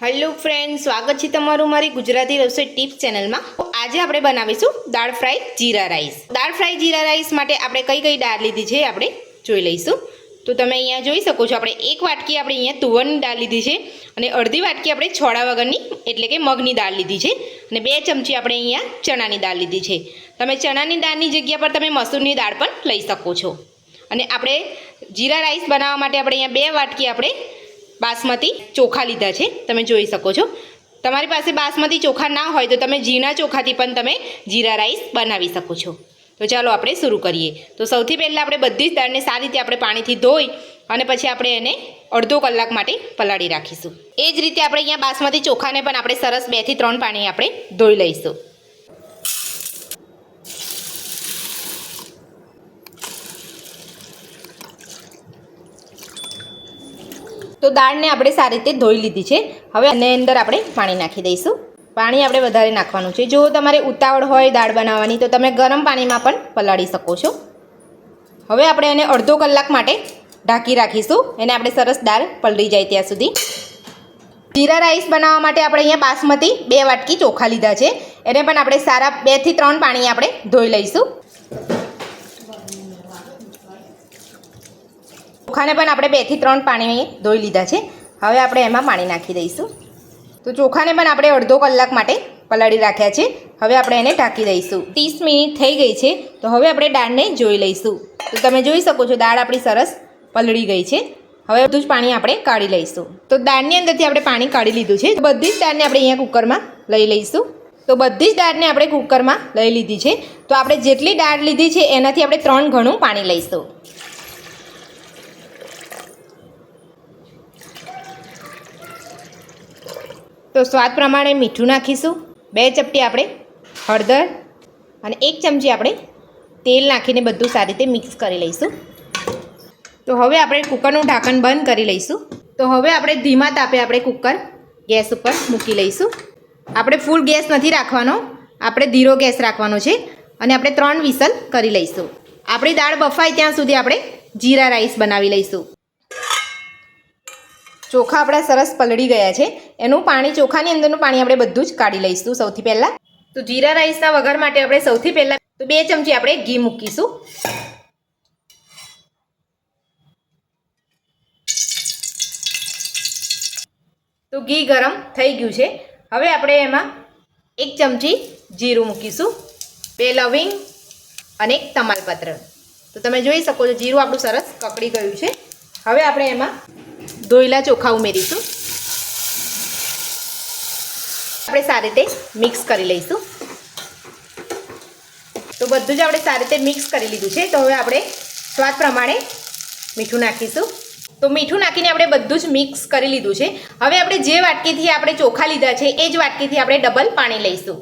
Hello friend, સ્વાગત છે તમારું મારી ગુજરાતી રસોઈ ટિપ્સ ચેનલમાં। આજે આપણે બનાવીશું દાળ ફ્રાય જીરા રાઈસ। દાળ ફ્રાય જીરા રાઈસ માટે આપણે કઈ દાળ લીધી છે આપણે જોઈ લઈશું। તો તમે અહીંયા જોઈ શકો છો, આપણે એક વાટકી આપણે અહીંયા તુવરની દાળ લીધી છે અને અડધી વાટકી આપણે છોડા વગરની એટલે કે મગની દાળ લીધી છે અને 2 ચમચી આપણે અહીંયા ચણાની દાળ લીધી છે। તમે ચણાની દાળની જગ્યા પર તમે મસૂરની દાળ પણ લઈ શકો છો। અને આપણે જીરા રાઈસ બનાવવા માટે આપણે અહીંયા 2 વાટકી આપણે बासमती चोखा लीधा है। तमे जोई सको छो। तमारी पासे बासमती चोखा ना होय तो तमे झीणा चोखाथी पण तमे जीरा राईस बनावी सको छो। तो चलो आपणे शुरू करीए। तो सौथी पहेला आपणे बधी ज दाळने सारी रीते आपणे पाणीथी धोई अने पछी आपणे एने अर्धो कलाक माटे पलाળી राखीशुं। ए ज रीते आपणे अहींया बासमती चोखाने पण आपणे सरस 2 થી 3 पाणी आपणे धोई लईशुं। तो दाळ ने આપણે સારી રીતે ધોઈ લીધી છે। હવે આની અંદર આપણે પાણી નાખી દઈશું। પાણી આપણે વધારે નાખવાનું છે। જો તમારે ઉતાવળ હોય દાળ બનાવવાની તો તમે ગરમ પાણીમાં પણ પલાળી શકો છો। હવે આપણે એને અડધો કલાક માટે ઢાંકી રાખીશું। એને આપણે સરસ દાળ પલળી જાય ત્યાં સુધી। જીરા રાઈસ બનાવવા માટે આપણે અહીંયા બાસમતી 2 વાટકી ચોખા લીધા છે। એને પણ આપણે સારા 2 થી 3 પાણી આપણે ધોઈ લઈશું। ચોખાને પણ આપણે 2 થી 3 પાણી ધોઈ લીધા છે। હવે આપણે એમાં પાણી નાખી દઈશું। તો ચોખાને પણ આપણે અડધો કલાક માટે પલાળી રાખ્યા છે। હવે આપણે એને ઢાંકી દઈશું। 30 મિનિટ થઈ ગઈ છે। તો હવે આપણે દાળને જોઈ લઈશું। તો તમે જોઈ શકો છો દાળ આપણી સરસ પલળી ગઈ છે। હવે બધું જ પાણી આપણે કાઢી લઈશું। તો દાળની અંદરથી આપણે પાણી કાઢી લીધું છે। બધી જ દાળને આપણે અહીંયા કુકરમાં લઈ લઈશું। તો બધી જ દાળને આપણે કુકરમાં લઈ લીધી છે। તો આપણે જેટલી દાળ લીધી છે એનાથી આપણે 3 ગણું પાણી લઈશું। तो स्वाद प्रमाणे मीठું નાખીશું। 2 ચપટી આપણે હળદર અને 1 ચમચી આપણે તેલ નાખીને બધું સારી રીતે મિક્સ કરી લઈશું। તો હવે આપણે કુકરનું ઢાંકણ બંધ કરી લઈશું। તો હવે આપણે ધીમા તાપે આપણે કુકર ગેસ ઉપર મૂકી લઈશું। આપણે ફૂલ ગેસ નથી રાખવાનો, આપણે ધીરો ગેસ રાખવાનો છે અને આપણે 3 વિસલ કરી લઈશું। આપણી દાળ બફાય ત્યાં સુધી આપણે જીરા રાઈસ બનાવી લઈશું। ચોખા આપણા સરસ પલળી ગયા છે। એનું પાણી ચોખાની અંદરનું પાણી આપણે બધું જ કાઢી લઈશું સૌથી પહેલાં। તો જીરા રાઈસના વઘાર માટે આપણે સૌથી પહેલાં તો 2 ચમચી આપણે ઘી મૂકીશું। તો ઘી ગરમ થઈ ગયું છે। હવે આપણે એમાં 1 ચમચી જીરું મૂકીશું, 2 લવિંગ અને 1 તમાલપત્ર। તો તમે જોઈ શકો છો જીરું આપણું સરસ કકડી ગયું છે। હવે આપણે એમાં ધોયેલા ચોખા ઉમેરીશું। આપણે સારી રીતે મિક્સ કરી લઈશું। તો બધું જ આપણે સારી રીતે મિક્સ કરી લીધું છે। તો હવે આપણે સ્વાદ પ્રમાણે મીઠું નાખીશું। તો મીઠું નાખીને આપણે બધું જ મિક્સ કરી લીધું છે। હવે આપણે જે વાટકીથી આપણે ચોખા લીધા છે એ જ વાટકીથી આપણે ડબલ પાણી લઈશું।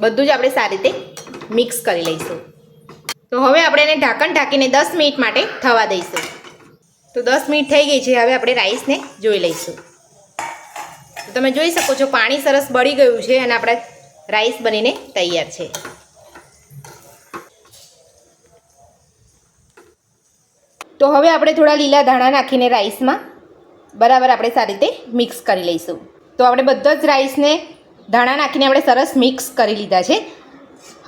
બધું જ આપણે સારી રીતે મિક્સ કરી લઈશું। તો હવે આપણે એને ઢાંકણ ઢાંકીને 10 મિનિટ માટે થવા દઈશું। તો 10 મિનિટ થઈ ગઈ છે। હવે આપણે રાઈસને જોઈ લઈશું। તો તમે જોઈ શકો છો પાણી સરસ બળી ગયું છે અને આપણા રાઈસ બનીને તૈયાર છે। તો હવે આપણે થોડા લીલા ધાણા નાખીને રાઈસમાં બરાબર આપણે સારી રીતે મિક્સ કરી લઈશું। તો આપણે બધા જ રાઈસને ધાણા નાખીને આપણે સરસ મિક્સ કરી લીધા છે।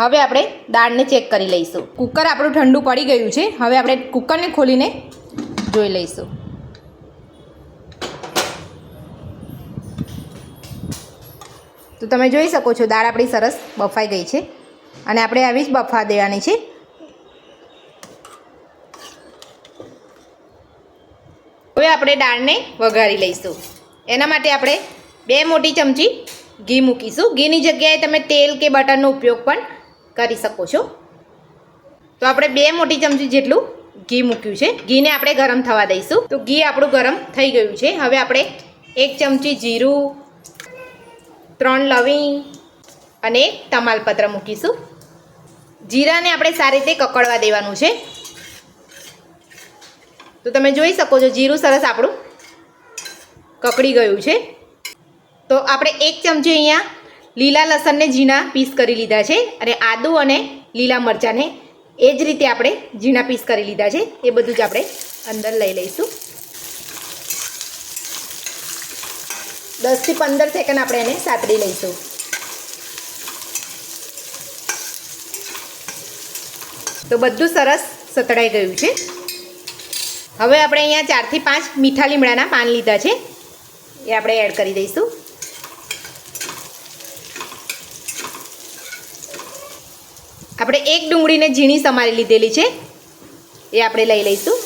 હવે આપણે દાળને ચેક કરી લઈશું। કુકર આપણું ઠંડુ પડી ગયું છે। હવે આપણે કુકરને ખોલીને જોઈ લઈશું। તો તમે જોઈ શકો છો દાળ આપણી સરસ બફાઈ ગઈ છે અને આપણે આવી જ બફવા દેવાની છે। હવે આપણે દાળને વઘારી લઈશું। એના માટે આપણે 2 મોટી ચમચી ઘી મૂકીશું। ઘીની જગ્યાએ તમે તેલ કે બટરનો ઉપયોગ પણ કરી શકો છો। તો આપણે 2 મોટી ચમચી જેટલું ઘી મૂક્યું છે। ઘીને આપણે ગરમ થવા દઈશું। તો ઘી આપણું ગરમ થઈ ગયું છે। હવે આપણે 1 ચમચી જીરું, 3 લવિંગ અને 1 તમાલપત્ર મૂકીશું। જીરાને આપણે સારી રીતે કકડવા દેવાનું છે। તો તમે જોઈ શકો છો જીરું સરસ આપણું કકડી ગયું છે। તો આપણે 1 ચમચી અહીંયા લીલા લસણને ઝીણા પીસ કરી લીધા છે અને આદુ અને લીલા મરચાંને એ જ રીતે આપણે ઝીણા પીસ કરી લીધા છે એ બધું જ આપણે અંદર લઈ લઈશું. 10 થી 15 સેકન્ડ આપણે એને સાતળી લઈશું. તો બધું સરસ સતળાઈ ગયું છે. હવે આપણે અહીંયા 4 થી 5 મીઠા લીમડાના પાન લીધા છે એ આપણે એડ કરી દઈશું. આપણે એક ડુંગળીને ઝીણી સમારી લીધેલી છે એ આપણે લઈ લઈશું.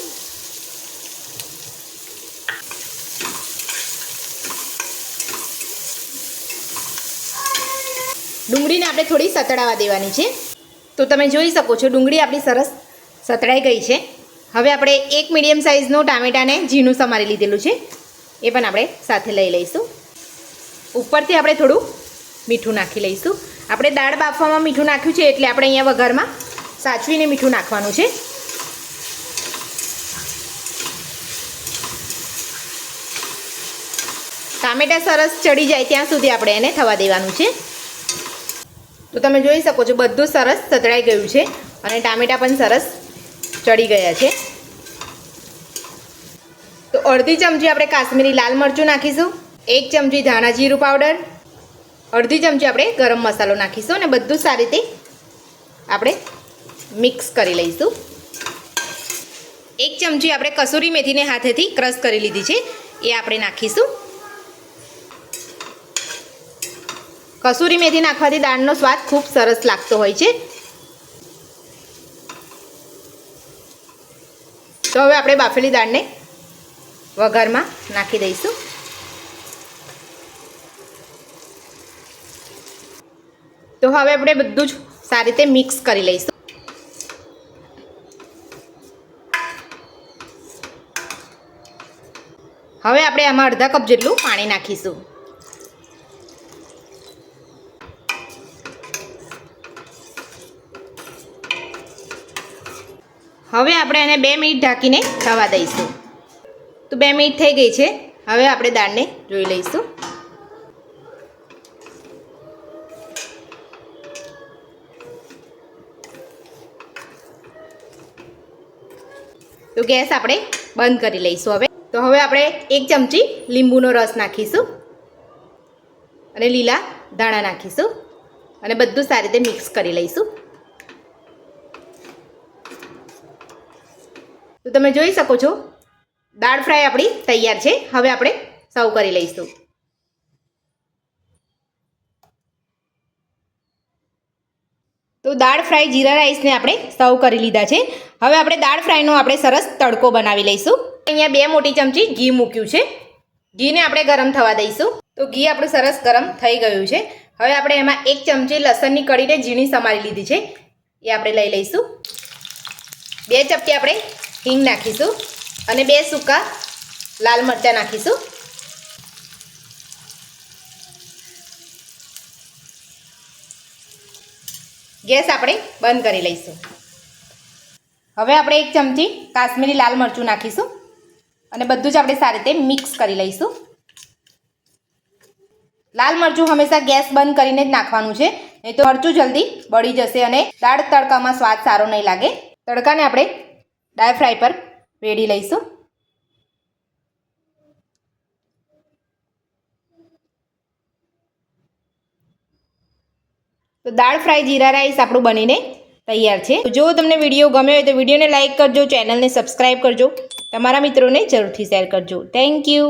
ડુંગળીને આપણે થોડી સતળાવા દેવાની છે. તો તમે જોઈ શકો છો ડુંગળી આપણી સરસ સતળાઈ ગઈ છે. હવે આપણે એક મીડિયમ સાઇઝનો ટામેટાને ઝીણું સમારી લીધેલું છે એ પણ આપણે સાથે લઈ લઈશું. ઉપરથી આપણે થોડું મીઠું નાખી લઈશું. આપણે દાળ બાફવામાં મીઠું નાખ્યું છે એટલે આપણે અહીંયા વઘારમાં સાચવીને મીઠું નાખવાનું છે. ટામેટા સરસ ચડી જાય ત્યાં સુધી આપણે એને થવા દેવાનું છે. તો તમે જોઈ શકો છો બધું સરસ સતળાઈ ગયું છે અને ટામેટા પણ સરસ ચડી ગયા છે. તો અડધી ચમચી આપણે કાશ્મીરી લાલ મરચું નાખીશું, 1 ચમચી ધાણા જીરું પાવડર, અડધી ચમચી આપણે ગરમ મસાલો નાખીશું અને બધું સારી રીતે આપણે મિક્સ કરી લઈશું. 1 ચમચી આપણે કસૂરી મેથીને હાથેથી ક્રશ કરી લીધી છે એ આપણે નાખીશું. કસૂરી મેથી નાખવાથી દાળનો સ્વાદ ખૂબ સરસ લાગતો હોય છે. તો હવે આપણે બાફેલી દાળને વઘારમાં નાખી દઈશું. તો હવે આપણે બધું જ સારી રીતે મિક્સ કરી લઈશું. હવે આપણે આમાં અડધા કપ જેટલું પાણી નાખીશું. હવે આપણે એને 2 મિનિટ ઢાંકીને થવા દઈશું. તો 2 મિનિટ થઈ ગઈ છે. હવે આપણે દાળને જોઈ લઈશું. તો ગેસ આપણે બંધ કરી લઈશું. હવે આપણે 1 ચમચી લીંબુનો રસ નાખીશું અને લીલા ધાણા નાખીશું અને બધું સારી રીતે મિક્સ કરી લઈશું. તો તમે જોઈ શકો છો દાળ ફ્રાય આપણી તૈયાર છે. હવે આપણે સર્વ કરી લઈશું. તો દાળ ફ્રાય જીરા રાઈસને આપણે સર્વ કરી લીધા છે. હવે આપણે દાળ ફ્રાયનો આપણે સરસ તડકો બનાવી લઈશું. અહીંયા 2 મોટી ચમચી ઘી મૂક્યું છે. ઘીને આપણે ગરમ થવા દઈશું. તો ઘી આપણું સરસ ગરમ થઈ ગયું છે. હવે આપણે એમાં 1 ચમચી લસણની કળીને ઝીણી સમારી લીધી છે એ આપણે લઈ લઈશું. 2 ચપટી આપણે હિંગ નાખીશું અને 2 સૂકા લાલ મરચાં નાખીશું. ગેસ આપણે બંધ કરી લઈશું. હવે આપણે 1 ચમચી કાશ્મીરી લાલ મરચું નાખીશું અને બધું જ આપણે સારી રીતે મિક્સ કરી લઈશું. લાલ મરચું હંમેશા ગેસ બંધ કરીને જ નાખવાનું છે, નહીં તો મરચું જલ્દી બળી જશે અને દાળ તડકામાં સ્વાદ સારો નહીં લાગે. તડકાને આપણે દાળ ફ્રાય પર વેડી લઈશું. તો દાળ ફ્રાય જીરા રાઈસ આપણું બનીને તૈયાર છે. જો તમને વિડીયો ગમ્યો હોય તો વિડીયોને લાઇક કરજો, ચેનલને સબસ્ક્રાઈબ કરજો, તમારા મિત્રોને જરૂરથી શેર કરજો. Thank you.